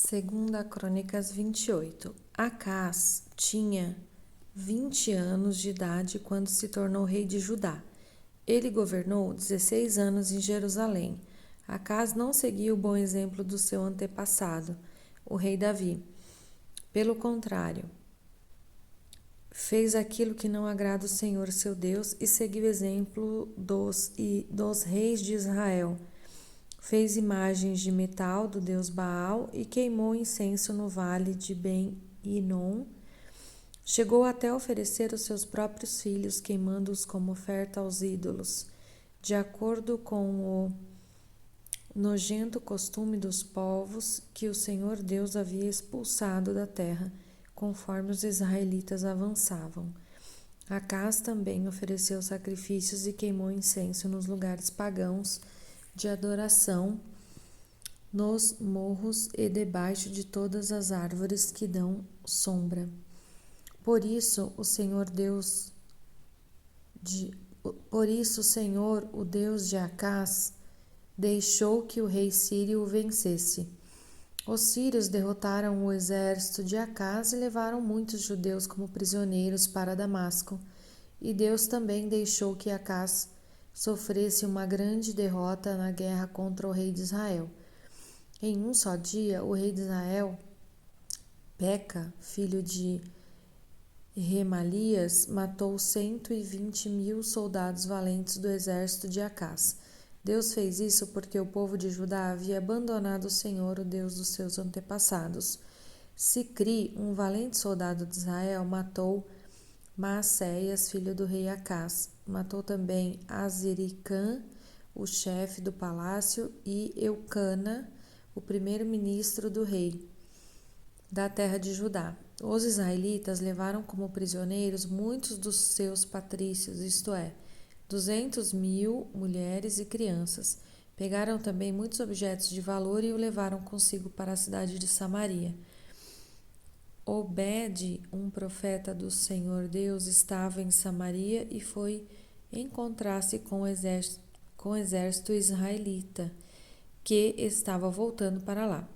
Segunda Crônicas 28. Acás tinha 20 anos de idade quando se tornou rei de Judá. Ele governou 16 anos em Jerusalém. Acás não seguiu o bom exemplo do seu antepassado, o rei Davi. Pelo contrário, fez aquilo que não agrada o Senhor seu Deus e seguiu o exemplo dos reis de Israel. Fez imagens de metal do deus Baal e queimou incenso no vale de Ben-Hinom. Chegou até oferecer os seus próprios filhos, queimando-os como oferta aos ídolos, de acordo com o nojento costume dos povos que o Senhor Deus havia expulsado da terra, conforme os israelitas avançavam. Acás também ofereceu sacrifícios e queimou incenso nos lugares pagãos de adoração, nos morros e debaixo de todas as árvores que dão sombra. Por isso, o Senhor, o Deus de Acás, deixou que o rei sírio o vencesse. Os sírios derrotaram o exército de Acás e levaram muitos judeus como prisioneiros para Damasco. E Deus também deixou que Acás sofresse uma grande derrota na guerra contra o rei de Israel. Em um só dia, o rei de Israel, Peca, filho de Remalias, matou 120.000 soldados valentes do exército de Acás. Deus fez isso porque o povo de Judá havia abandonado o Senhor, o Deus dos seus antepassados. Sicri, um valente soldado de Israel, matou Maacéias, filho do rei Acás. Matou também Aziricã, o chefe do palácio, e Eucana, o primeiro-ministro do rei da terra de Judá. Os israelitas levaram como prisioneiros muitos dos seus patrícios, isto é, 200.000 mulheres e crianças. Pegaram também muitos objetos de valor e o levaram consigo para a cidade de Samaria. Obed, um profeta do Senhor Deus, estava em Samaria e foi encontrar-se com o exército israelita, que estava voltando para lá.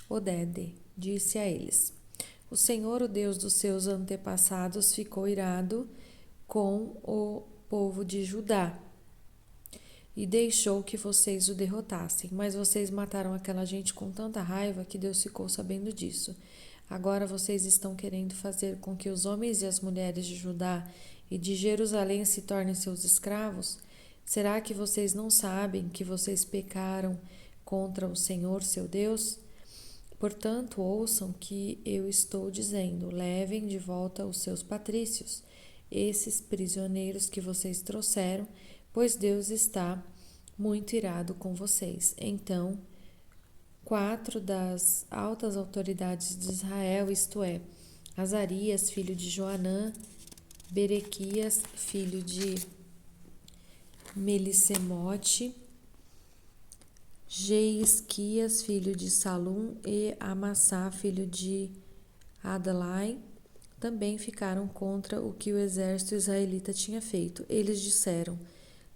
Oded disse a eles: O Senhor, o Deus dos seus antepassados, ficou irado com o povo de Judá e deixou que vocês o derrotassem. Mas vocês mataram aquela gente com tanta raiva que Deus ficou sabendo disso. Agora vocês estão querendo fazer com que os homens e as mulheres de Judá e de Jerusalém se tornem seus escravos? Será que vocês não sabem que vocês pecaram contra o Senhor, seu Deus? Portanto, ouçam o que eu estou dizendo. Levem de volta os seus patrícios, esses prisioneiros que vocês trouxeram, pois Deus está muito irado com vocês. Então, 4 das altas autoridades de Israel, isto é, Azarias, filho de Joanã, Berequias, filho de Melissemote, Jeisquias, filho de Salum, e Amassá, filho de Adlai, também ficaram contra o que o exército israelita tinha feito. Eles disseram: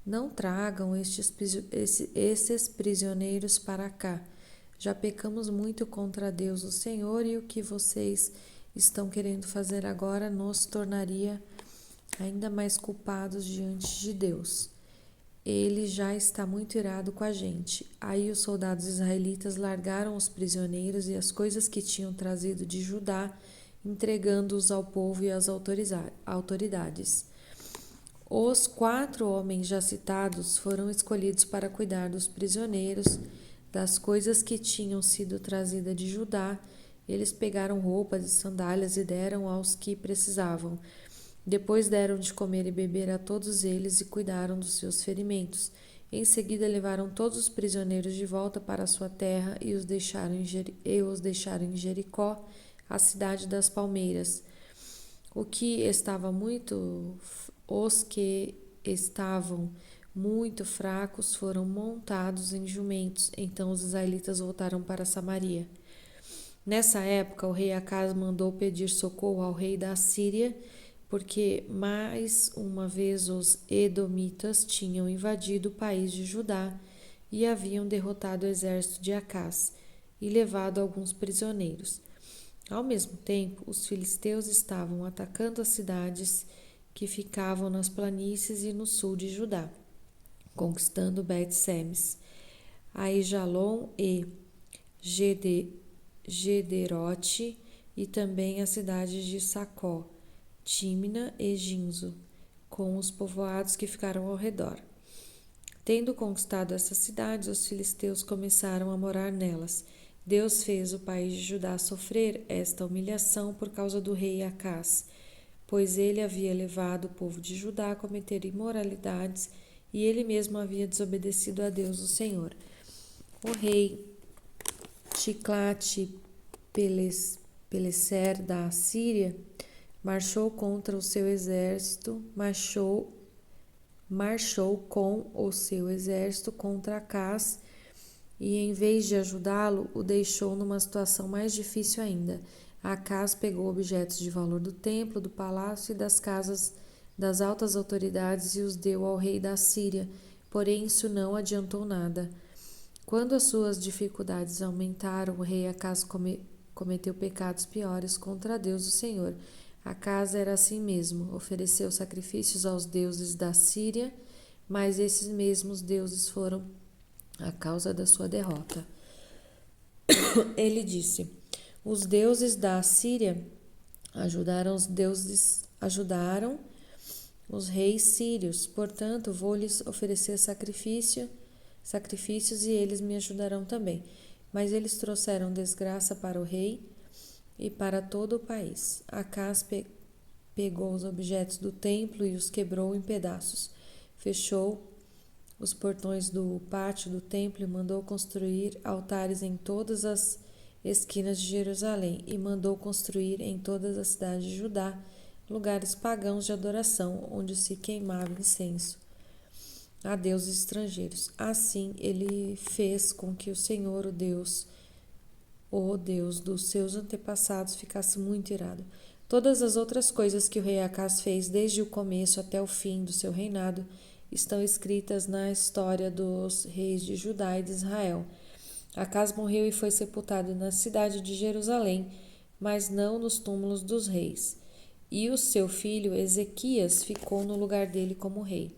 Não tragam esses prisioneiros para cá. Já pecamos muito contra Deus, o Senhor, e o que vocês estão querendo fazer agora nos tornaria ainda mais culpados diante de Deus. Ele já está muito irado com a gente. Aí os soldados israelitas largaram os prisioneiros e as coisas que tinham trazido de Judá, entregando-os ao povo e às autoridades. Os 4 homens já citados foram escolhidos para cuidar dos prisioneiros, das coisas que tinham sido trazidas de Judá. Eles pegaram roupas e sandálias e deram aos que precisavam. Depois deram de comer e beber a todos eles e cuidaram dos seus ferimentos. Em seguida levaram todos os prisioneiros de volta para a sua terra e os deixaram em Jericó, a cidade das palmeiras. Os que estavam muito fracos foram montados em jumentos. Então os israelitas voltaram para Samaria. Nessa época, o rei Acás mandou pedir socorro ao rei da Síria, porque mais uma vez os edomitas tinham invadido o país de Judá e haviam derrotado o exército de Acás e levado alguns prisioneiros. Ao mesmo tempo, os filisteus estavam atacando as cidades que ficavam nas planícies e no sul de Judá, conquistando Bet-Semes, Aijalon e Gederote, e também as cidades de Sacó, Tímina e Ginzo, com os povoados que ficaram ao redor. Tendo conquistado essas cidades, os filisteus começaram a morar nelas. Deus fez o país de Judá sofrer esta humilhação por causa do rei Acás, pois ele havia levado o povo de Judá a cometer imoralidades e ele mesmo havia desobedecido a Deus, o Senhor. O rei Tiglat-Pileser da Síria marchou contra o seu exército, marchou com o seu exército contra Acás e, em vez de ajudá-lo, o deixou numa situação mais difícil ainda. Acás pegou objetos de valor do templo, do palácio e das casas das altas autoridades e os deu ao rei da Síria, porém isso não adiantou nada. Quando as suas dificuldades aumentaram, o rei Acás cometeu pecados piores contra Deus, o Senhor. Acás era assim mesmo, ofereceu sacrifícios aos deuses da Síria, mas esses mesmos deuses foram a causa da sua derrota. Ele disse: os deuses da Síria ajudaram os reis sírios, portanto vou lhes oferecer sacrifícios e eles me ajudarão também. Mas eles trouxeram desgraça para o rei e para todo o país. Acás pegou os objetos do templo e os quebrou em pedaços. Fechou os portões do pátio do templo e mandou construir altares em todas as esquinas de Jerusalém e mandou construir em todas as cidades de Judá lugares pagãos de adoração onde se queimava incenso a deuses estrangeiros. Assim ele fez com que o Senhor, o Deus dos seus antepassados, ficasse muito irado. Todas as outras coisas que o rei Acás fez desde o começo até o fim do seu reinado estão escritas na história dos reis de Judá e de Israel. Acás morreu e foi sepultado na cidade de Jerusalém, mas não nos túmulos dos reis. E o seu filho Ezequias ficou no lugar dele como rei.